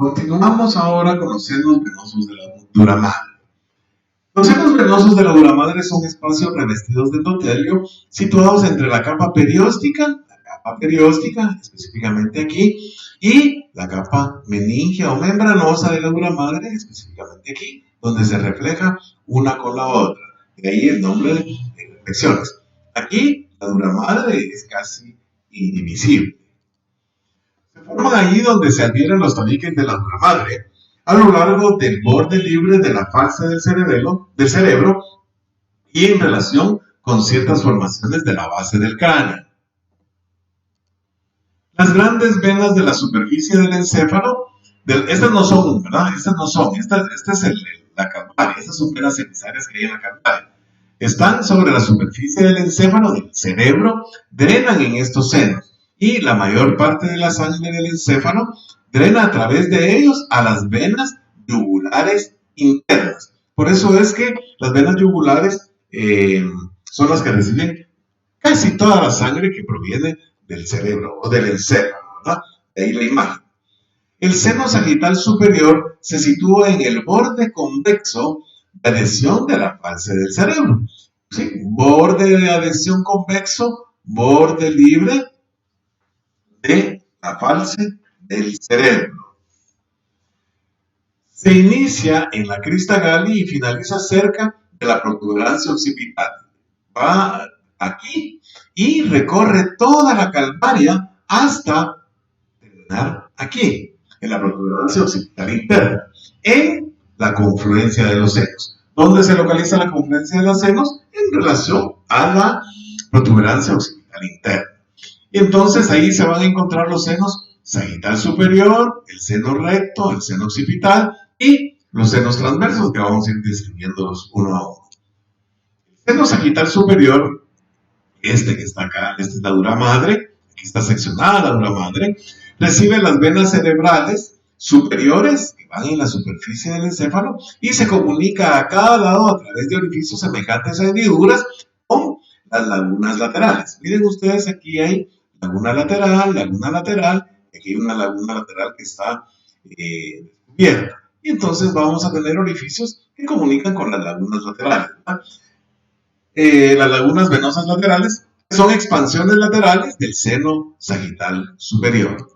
Continuamos ahora con los senos venosos de la dura madre. Los senos venosos de la dura madre son espacios revestidos de endotelio situados entre la capa perióstica, específicamente aquí, y la capa meningia o membranosa de la dura madre, específicamente aquí, donde se refleja una con la otra. De ahí el nombre de reflexiones. Aquí la dura madre es casi indivisible. Se forman ahí donde se adhieren los tabiques de la dura madre a lo largo del borde libre de la falsa del cerebro y en relación con ciertas formaciones de la base del cráneo. Las grandes venas de la superficie del encéfalo, estas no son, ¿verdad? Esta es la calvaria, estas son venas emisarias que hay en la calvaria. Están sobre la superficie del encéfalo, del cerebro, drenan en estos senos y la mayor parte de la sangre del encéfalo drena a través de ellos a las venas yugulares internas. Por eso es que las venas yugulares son las que reciben casi toda la sangre que proviene del cerebro o del encéfalo, ¿verdad? De ahí la imagen. El seno sagital superior se sitúa en el borde convexo de adhesión de la falsa del cerebro. ¿Sí? Borde de adhesión convexo, borde libre de la falsa del cerebro. Se inicia en la crista galli y finaliza cerca de la protuberancia occipital. Va aquí y recorre toda la calvaria hasta terminar aquí, en la protuberancia occipital interna, en la confluencia de los senos. ¿Dónde se localiza la confluencia de los senos? En relación a la protuberancia occipital interna. Y entonces ahí se van a encontrar los senos sagital superior, el seno recto, el seno occipital y los senos transversos, que vamos a ir describiéndolos uno a uno. El seno sagital superior, este que está acá, esta es la dura madre, aquí está seccionada la dura madre, recibe las venas cerebrales superiores que van en la superficie del encéfalo y se comunica a cada lado a través de orificios semejantes a hendiduras con las lagunas laterales. Miren ustedes, aquí hay laguna lateral, aquí hay una laguna lateral que está descubierta. Y entonces vamos a tener orificios que comunican con las lagunas laterales, ¿verdad? Las lagunas venosas laterales son expansiones laterales del seno sagital superior.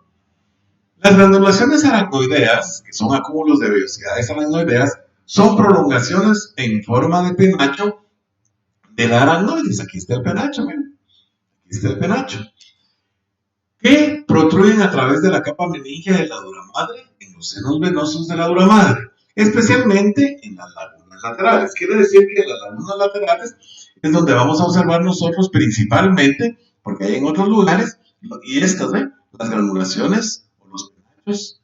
Las granulaciones aracnoideas, que son acúmulos de vellosidades aracnoideas, son prolongaciones en forma de penacho de la aracnoides. Aquí está el penacho, miren. Aquí está el penacho. Que protruyen a través de la capa meningia de la dura madre en los senos venosos de la dura madre, especialmente en las lagunas laterales. Quiere decir que en las lagunas laterales es donde vamos a observar nosotros principalmente, porque hay en otros lugares, y estas, ¿ven? Las granulaciones o los penachos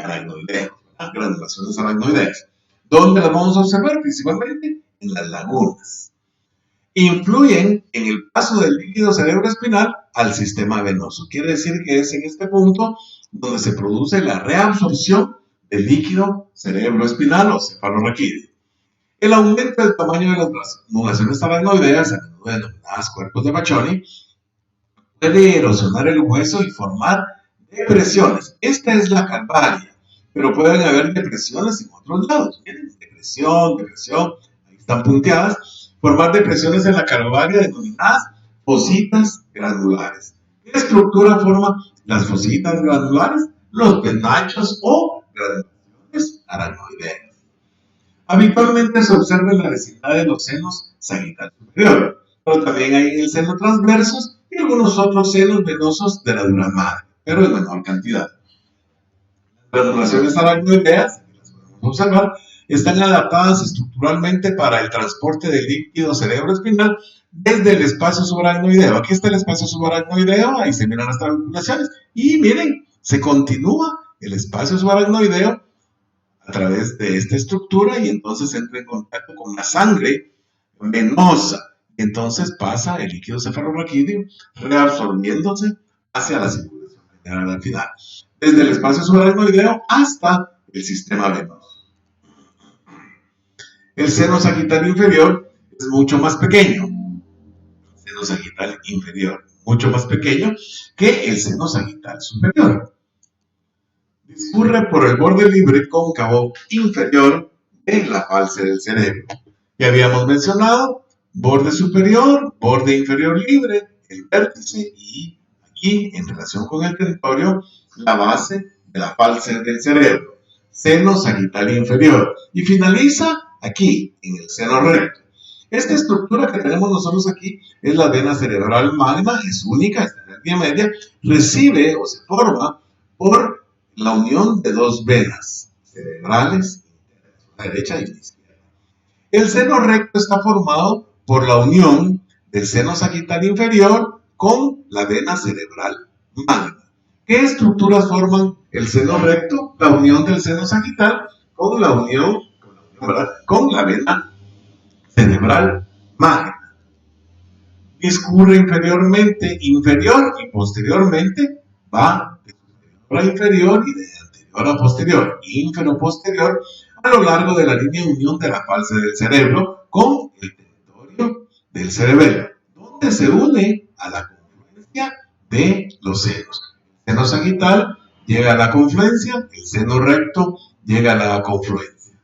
aracnoideos, las granulaciones aracnoideas. ¿Dónde las vamos a observar? Principalmente en las lagunas. Influyen en el paso del líquido cerebroespinal al sistema venoso. Quiere decir que es en este punto donde se produce la reabsorción del líquido cerebroespinal o cefalorraquídeo. El aumento del tamaño de las granulaciones aracnoideas, a menudo denominadas cuerpos de Baccioni, puede erosionar el hueso y formar depresiones. Esta es la calvaria, pero pueden haber depresiones en otros lados. Miren, depresión, ahí están punteadas. Formar depresiones en la calvaria denominadas fositas granulares. ¿Qué estructura forman las fositas granulares? Los penachos o granulaciones aracnoideas. Habitualmente se observa en la vecindad de los senos sagital superior, pero también hay en el seno transversos y algunos otros senos venosos de la dura madre, pero en menor cantidad. Las granulaciones aracnoideas, que las podemos observar, están adaptadas estructuralmente para el transporte del líquido cerebroespinal desde el espacio subaracnoideo. Aquí está el espacio subaracnoideo, ahí se miran las granulaciones, y miren, se continúa el espacio subaracnoideo a través de esta estructura y entonces entra en contacto con la sangre venosa. Entonces pasa el líquido cefalorraquídeo reabsorbiéndose hacia la circulación general al final, desde el espacio subaracnoideo hasta el sistema venoso. El seno sagital inferior es mucho más pequeño. El seno sagital inferior, mucho más pequeño que el seno sagital superior. discurre por el borde libre cóncavo inferior de la falsa del cerebro. Ya habíamos mencionado borde superior, borde inferior libre, el vértice y aquí en relación con el tentorio la base de la falsa del cerebro, seno sagital inferior y finaliza aquí en el seno recto. Esta estructura que tenemos nosotros aquí es la vena cerebral magna, es única, es de línea media, recibe o se forma por la unión de dos venas cerebrales, la derecha y la izquierda. El seno recto está formado por la unión del seno sagital inferior con la vena cerebral magna. ¿Qué estructuras forman el seno recto? La unión del seno sagital con la unión, con la vena cerebral magna. Discurre inferior y posteriormente va de superior a inferior y de anterior a posterior, infero-posterior, a lo largo de la línea de unión de la falsa del cerebro con el tentorio del cerebelo, donde se une a la confluencia de los senos. El seno sagital llega a la confluencia, el seno recto llega a la confluencia.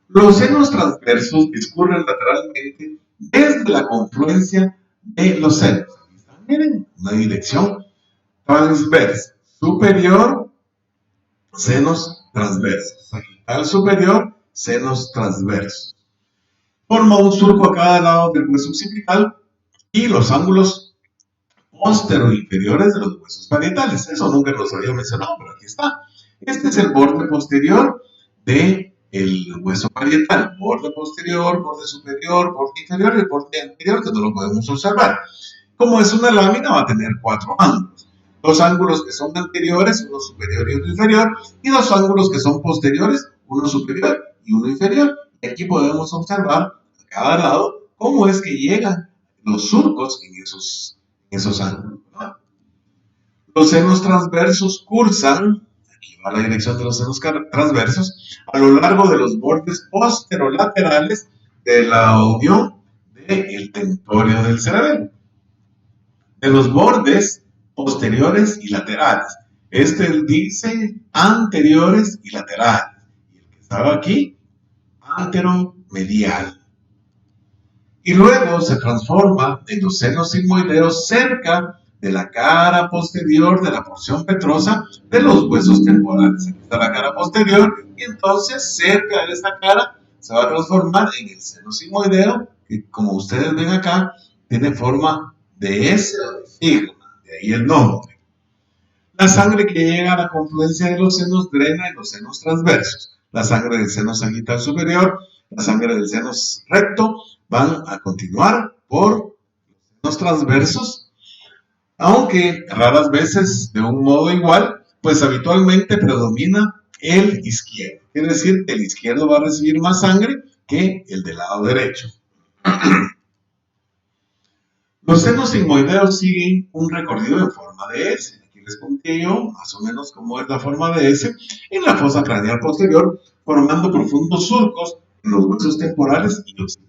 Los senos transversos discurren lateralmente desde la confluencia de los senos. Miren, una dirección transversa, superior, senos transversos, sagital superior, senos transversos. Forma un surco a cada lado del hueso occipital y los ángulos postero-inferiores de los huesos parietales. Eso nunca los había mencionado, pero aquí está. Este es el borde posterior del hueso parietal. Borde posterior, borde superior, borde inferior y el borde anterior, que no lo podemos observar. Como es una lámina, va a tener 4 ángulos. 2 ángulos que son anteriores, uno superior y uno inferior, y 2 ángulos que son posteriores, uno superior y uno inferior. Y aquí podemos observar a cada lado cómo es que llegan los surcos en esos ángulos, ¿no? Los senos transversos cursan, aquí va la dirección de los senos transversos, a lo largo de los bordes posterolaterales de la unión del tentorio del cerebelo. De los bordes posteriores y laterales. Este dice anteriores y laterales. Y el que estaba aquí, anteromedial. Y luego se transforma en los senos sigmoideos cerca de la cara posterior de la porción petrosa de los huesos temporales. Aquí está la cara posterior y entonces cerca de esta cara se va a transformar en el seno sigmoideo, que como ustedes ven acá, tiene forma de S o de sigma, de ahí el nombre. La sangre que llega a la confluencia de los senos drena en los senos transversos. La sangre del seno sagital superior, la sangre del seno recto, van a continuar por los senos transversos, aunque raras veces de un modo igual, pues habitualmente predomina el izquierdo. Quiere decir que el izquierdo va a recibir más sangre que el del lado derecho. Los senos sigmoideos siguen un recorrido en forma de S. Aquí les conté yo más o menos cómo es la forma de S en la fosa craneal posterior, formando profundos surcos en los huesos temporales y occipitales.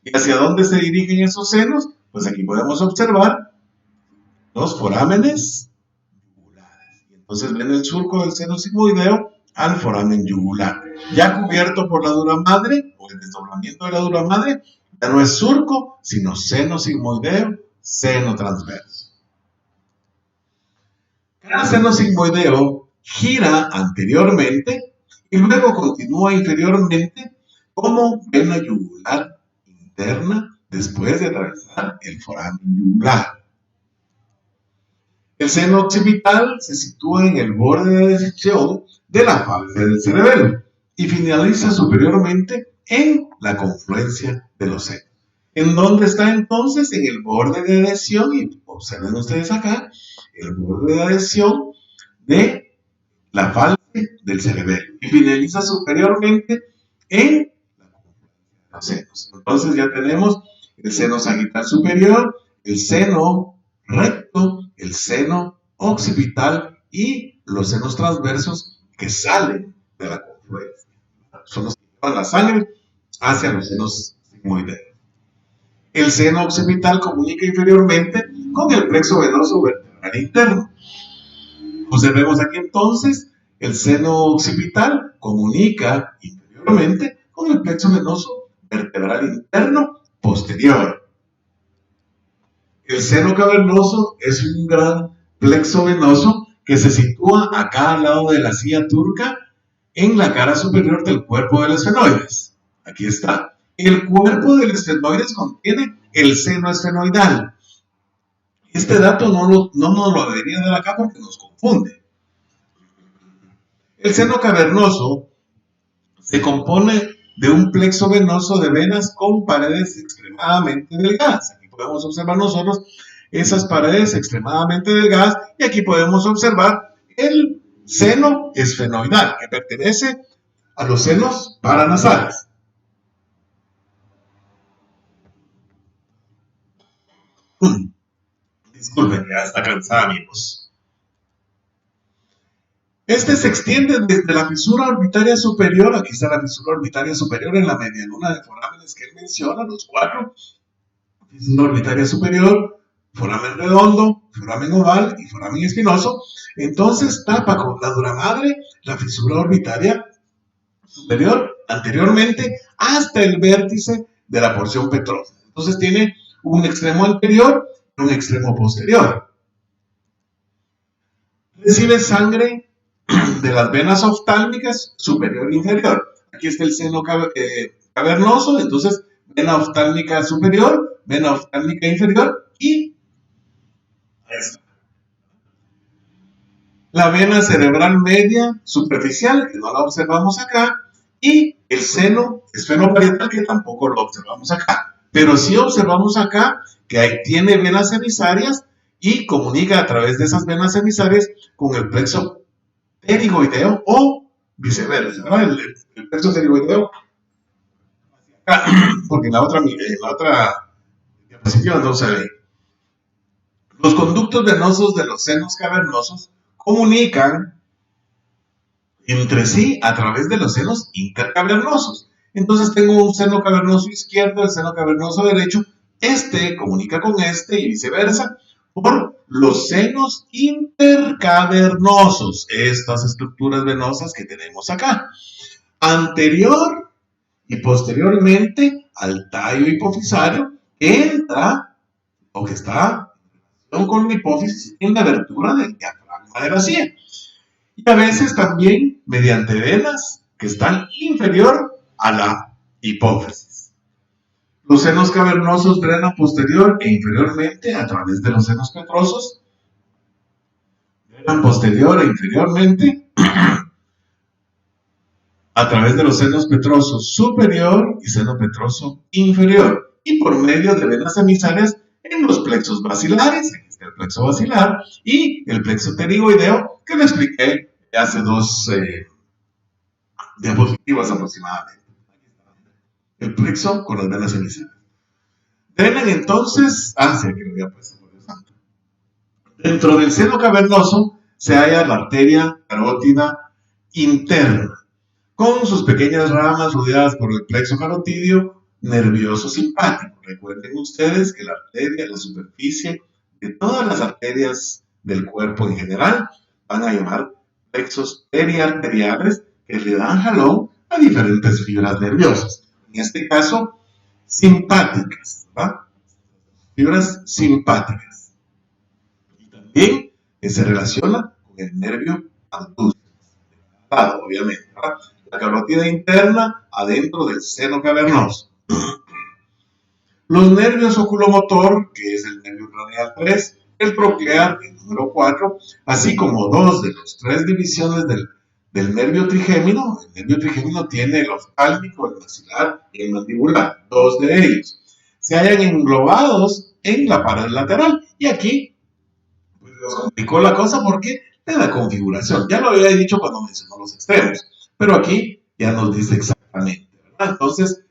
¿Y hacia dónde se dirigen esos senos? Pues aquí podemos observar los forámenes yugulares. Y entonces ven el surco del seno sigmoideo al foramen yugular. Ya cubierto por la dura madre, o el desdoblamiento de la dura madre, ya no es surco, sino seno sigmoideo, seno transverso. Cada seno sigmoideo gira anteriormente y luego continúa inferiormente como vena yugular interna después de atravesar el foramen yugular. El seno occipital se sitúa en el borde de decepción de la falsa del cerebelo y finaliza superiormente en la confluencia de los senos. ¿En dónde está entonces? En el borde de adhesión, y observen ustedes acá, el borde de adhesión de la falsa del cerebelo y finaliza superiormente en la confluencia de los senos. Entonces ya tenemos el seno sagital superior, el seno recto, el seno occipital y los senos transversos que salen de la confluencia. Son los que llevan la sangre hacia los senos sigmoideos. El seno occipital comunica inferiormente con el plexo venoso vertebral interno. Observemos aquí entonces, el seno occipital comunica interiormente con el plexo venoso vertebral interno posterior. El seno cavernoso es un gran plexo venoso que se sitúa acá al lado de la silla turca en la cara superior del cuerpo del esfenoides. Aquí está. El cuerpo del esfenoides contiene el seno esfenoidal. Este dato no nos lo debería dar acá porque nos confunde. El seno cavernoso se compone de un plexo venoso de venas con paredes extremadamente delgadas. Aquí podemos observar nosotros esas paredes extremadamente delgadas y aquí podemos observar el seno esfenoidal que pertenece a los senos paranasales. Disculpen, ya está cansada mi voz. Este se extiende desde la fisura orbitaria superior, aquí está la fisura orbitaria superior en la medialuna de forámenes que él menciona, los 4. Fisura orbitaria superior, foramen redondo, foramen oval y foramen espinoso. Entonces tapa con la dura madre la fisura orbitaria superior anteriormente hasta el vértice de la porción petrosa. Entonces tiene un extremo anterior y un extremo posterior. Recibe sangre de las venas oftálmicas superior e inferior. Aquí está el seno cavernoso, entonces vena oftálmica superior, vena oftálmica inferior y la vena cerebral media superficial, que no la observamos acá, y el seno esfenoparietal, que tampoco lo observamos acá. Pero sí observamos acá que tiene venas emisarias y comunica a través de esas venas emisarias con el plexo pterigoideo o viceversa, ¿no? El plexo pterigoideo, porque en la otra diapositiva no se ve. Los conductos venosos de los senos cavernosos comunican entre sí a través de los senos intercavernosos. Entonces tengo un seno cavernoso izquierdo, el seno cavernoso derecho, este comunica con este y viceversa por los senos intercavernosos, estas estructuras venosas que tenemos acá. Anterior y posteriormente al tallo hipofisario entra o que está con la hipófisis en la abertura del diafragma de la sien. Y a veces también mediante venas que están inferior a la hipófisis. Los senos cavernosos drenan posterior e inferiormente a través de los senos petrosos. Drenan posterior e inferiormente a través de los senos petrosos superior y seno petroso inferior. Y por medio de venas emisarias en los plexos basilares, aquí está el plexo basilar, y el plexo pterigoideo, que lo expliqué hace 2 diapositivas aproximadamente. El plexo con las venas emisarias. Drenan entonces, sí, aquí lo había puesto, por Dios santo. Dentro del seno cavernoso se halla la arteria carótida interna, con sus pequeñas ramas rodeadas por el plexo carotidio nervioso simpático. Recuerden ustedes que la arteria, la superficie de todas las arterias del cuerpo en general, van a llamar plexos periarteriales que le dan jalón a diferentes fibras nerviosas. En este caso, simpáticas, ¿va? Fibras simpáticas. Y también se relaciona con el nervio abductor, obviamente, ¿va? La carótida interna adentro del seno cavernoso. Los nervios oculomotor, que es el nervio craneal 3, el proclear, el número 4, así como 2 de las 3 divisiones del nervio trigémino. El nervio trigémino tiene el oftálmico, el maxilar y el mandibular. 2 de ellos se hallan englobados en la pared lateral. Y aquí pues, nos complicó la cosa porque de la configuración. Ya lo había dicho cuando mencionó los extremos, pero aquí ya nos dice exactamente, ¿verdad? Entonces,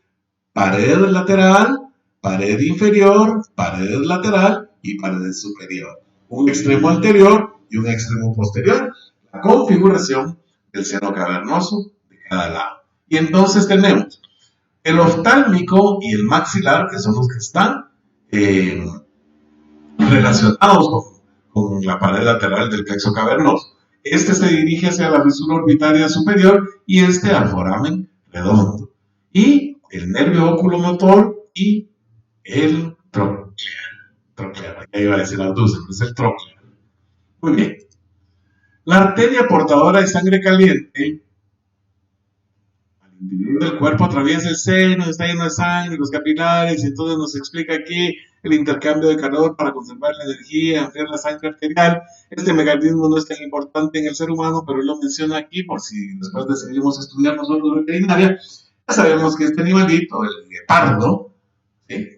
pared lateral, pared inferior, pared lateral y pared superior. Un extremo anterior y un extremo posterior. La configuración del seno cavernoso de cada lado. Y entonces tenemos el oftálmico y el maxilar, que son los que están relacionados con la pared lateral del plexo cavernoso. Este se dirige hacia la fisura orbitaria superior y este al foramen redondo. Y el nervio oculomotor y el troclear. Ya iba a decir abducen, pero es el troclear. Muy bien. La arteria portadora de sangre caliente al interior del cuerpo atraviesa el seno, está lleno de sangre, los capilares, y entonces nos explica aquí el intercambio de calor para conservar la energía, enfriar la sangre arterial. Este mecanismo no es tan importante en el ser humano, pero él lo menciona aquí por si después decidimos estudiar nosotros veterinaria. Ya sabemos que este animalito, el guepardo, ¿sí?,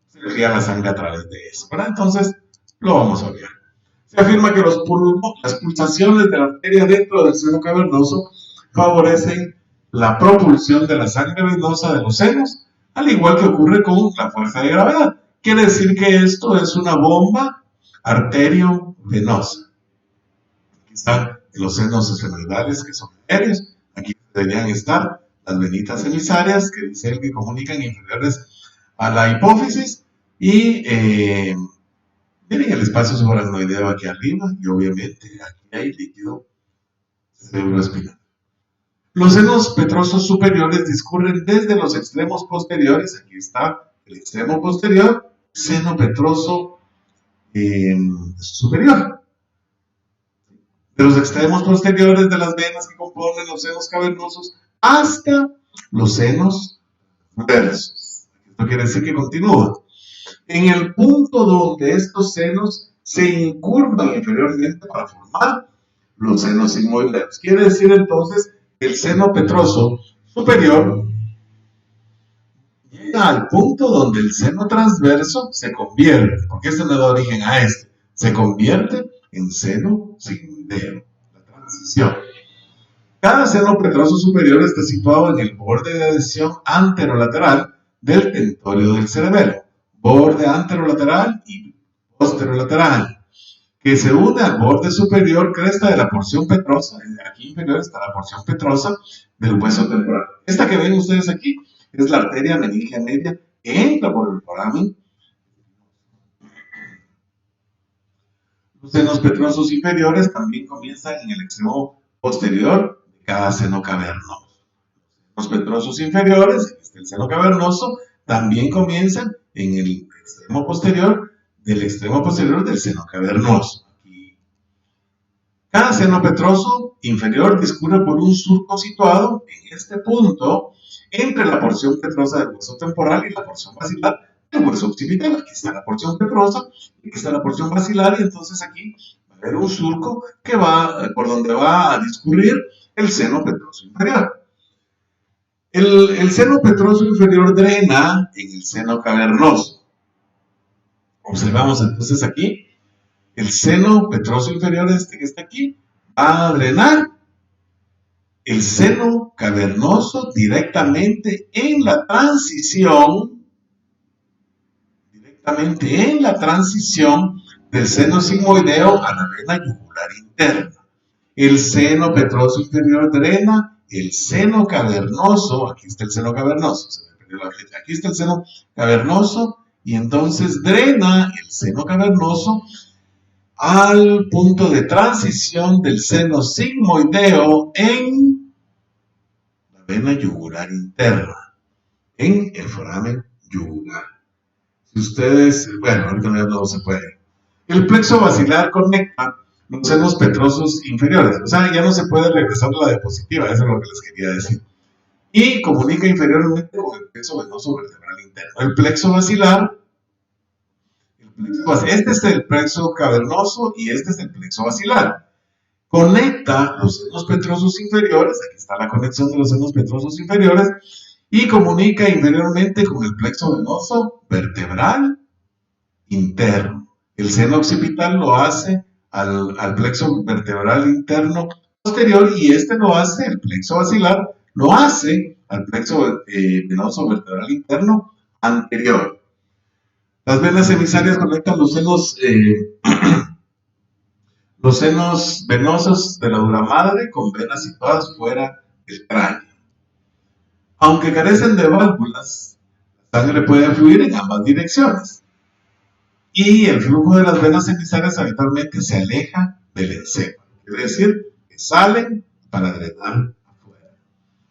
se enfría la sangre a través de eso, ¿verdad? Entonces, lo vamos a ver. Se afirma que las pulsaciones de la arteria dentro del seno cavernoso favorecen la propulsión de la sangre venosa de los senos, al igual que ocurre con la fuerza de gravedad. Quiere decir que esto es una bomba arterio-venosa. Aquí están los senos esfenoidales, que son aéreos. Aquí deberían estar las venitas emisarias, que dice él que comunican inferiores a la hipófisis, y miren el espacio subaracnoideo aquí arriba, y obviamente aquí hay líquido cerebroespinal. Los senos petrosos superiores discurren desde los extremos posteriores, aquí está el extremo posterior, seno petroso superior. De los extremos posteriores de las venas que componen los senos cavernosos hasta los senos versos. Esto quiere decir que continúa. En el punto donde estos senos se incurvan inferiormente para formar los senos sigmoideos. Quiere decir entonces que el seno petroso superior llega al punto donde el seno transverso se convierte, porque este no da origen a este, se convierte en seno sigmoideo, la transición. Cada seno petroso superior está situado en el borde de adhesión anterolateral del tentorio del cerebelo, borde anterolateral y posterolateral, que se une al borde superior cresta de la porción petrosa. Aquí inferior está la porción petrosa del hueso temporal. Esta que ven ustedes aquí es la arteria meningia media que entra por el foramen. Los senos petrosos inferiores también comienzan en el extremo posterior de cada seno cavernoso. Los petrosos inferiores, aquí está el seno cavernoso, también comienzan en el extremo posterior del seno cavernoso. Aquí. Cada seno petroso inferior discurre por un surco situado en este punto entre la porción petrosa del hueso temporal y la porción basilar del hueso occipital. Aquí está la porción petrosa, aquí está la porción basilar, y entonces aquí va a haber un surco que va, por donde va a discurrir el seno petroso inferior. El seno petroso inferior drena en el seno cavernoso. Observamos entonces aquí, el seno petroso inferior, este que está aquí, va a drenar el seno cavernoso directamente en la transición del seno sigmoideo a la vena yugular interna. El seno petroso inferior drena el seno cavernoso, aquí está el seno cavernoso, se me perdió la flecha, aquí está el seno cavernoso, y entonces drena el seno cavernoso al punto de transición del seno sigmoideo en la vena yugular interna, en el foramen yugular. Si ustedes, bueno, ahorita no se puede. El plexo basilar conecta los senos petrosos inferiores, o sea, ya no se puede regresar a la diapositiva, eso es lo que les quería decir. Y comunica inferiormente con el plexo venoso vertebral interno. El plexo basilar, este es el plexo cavernoso y este es el plexo basilar. Conecta los senos petrosos inferiores, aquí está la conexión de los senos petrosos inferiores, y comunica inferiormente con el plexo venoso vertebral interno. El seno occipital lo hace al plexo vertebral interno posterior, y este lo hace, el plexo basilar, lo hace al plexo venoso vertebral interno anterior. Las venas emisarias conectan los senos venosos de la dura madre con venas situadas fuera del cráneo. Aunque carecen de válvulas, la sangre puede fluir en ambas direcciones. Y el flujo de las venas emisarias habitualmente se aleja del encéfalo. quiere decir que salen para drenar afuera.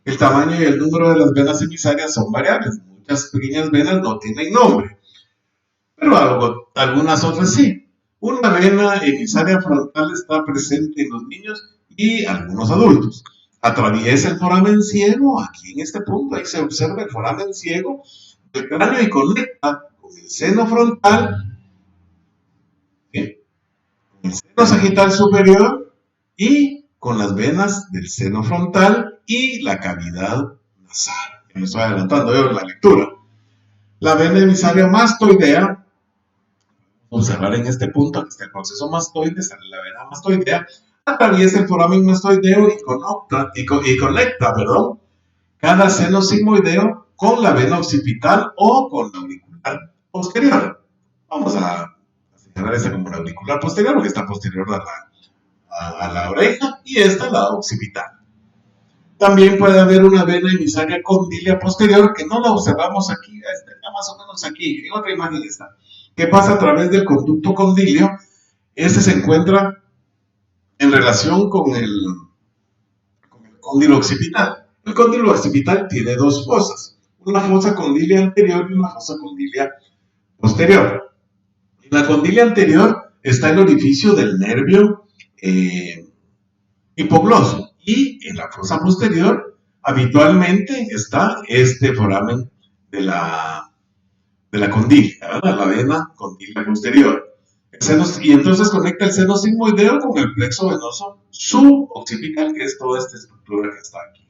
El tamaño y el número de las venas emisarias son variables. Muchas pequeñas venas no tienen nombre, pero algunas otras sí. Una vena emisaria frontal está presente en los niños y algunos adultos. Atraviesa el foramen ciego, aquí en este punto, ahí se observa el foramen ciego del cráneo y conecta con el seno frontal, ¿sí?, con el seno sagital superior y con las venas del seno frontal y la cavidad nasal. Me estoy adelantando yo en la lectura. La vena emisaria mastoidea, observar en este punto que está el proceso mastoide, sale la vena mastoidea, atraviesa el foramen mastoideo y conecta, cada seno sigmoideo con la vena occipital o con la auricular posterior. Vamos a señalar esta como la auricular posterior, porque está posterior a la oreja, y esta la occipital. También puede haber una vena emisaria condilia posterior, que no la observamos aquí, está más o menos aquí, en otra imagen está, que pasa a través del conducto condilio. Este se encuentra en relación con el cóndilo occipital. El cóndilo occipital tiene dos fosas, una fosa condilia anterior y una fosa condilia posterior. En la condilia anterior está el orificio del nervio hipogloso, y en la fosa posterior habitualmente está este foramen de la condilia, ¿verdad?, la vena condilia posterior. Y entonces conecta el seno sigmoideo con el plexo venoso suboccipital, que es toda esta estructura que está aquí.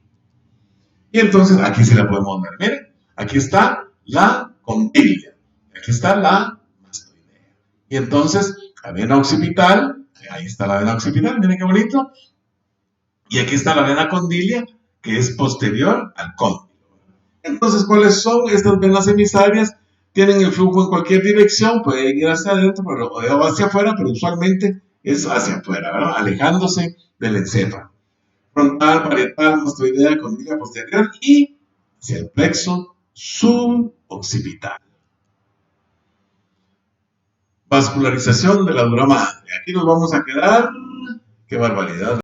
Y entonces aquí sí la podemos ver. Miren, aquí está la condilia, aquí está la mastoidea. Y entonces la vena occipital, ahí está la vena occipital, miren qué bonito. Y aquí está la vena condilia, que es posterior al cóndilo. Entonces, ¿cuáles son estas venas emisarias? Tienen el flujo en cualquier dirección, pueden ir hacia adentro o hacia afuera, pero usualmente es hacia afuera, ¿verdad?, alejándose del encéfalo. Frontal, parietal, mastoidea, condilia posterior y hacia el plexo suboccipital. Vascularización de la dura madre. Aquí nos vamos a quedar. ¡Qué barbaridad!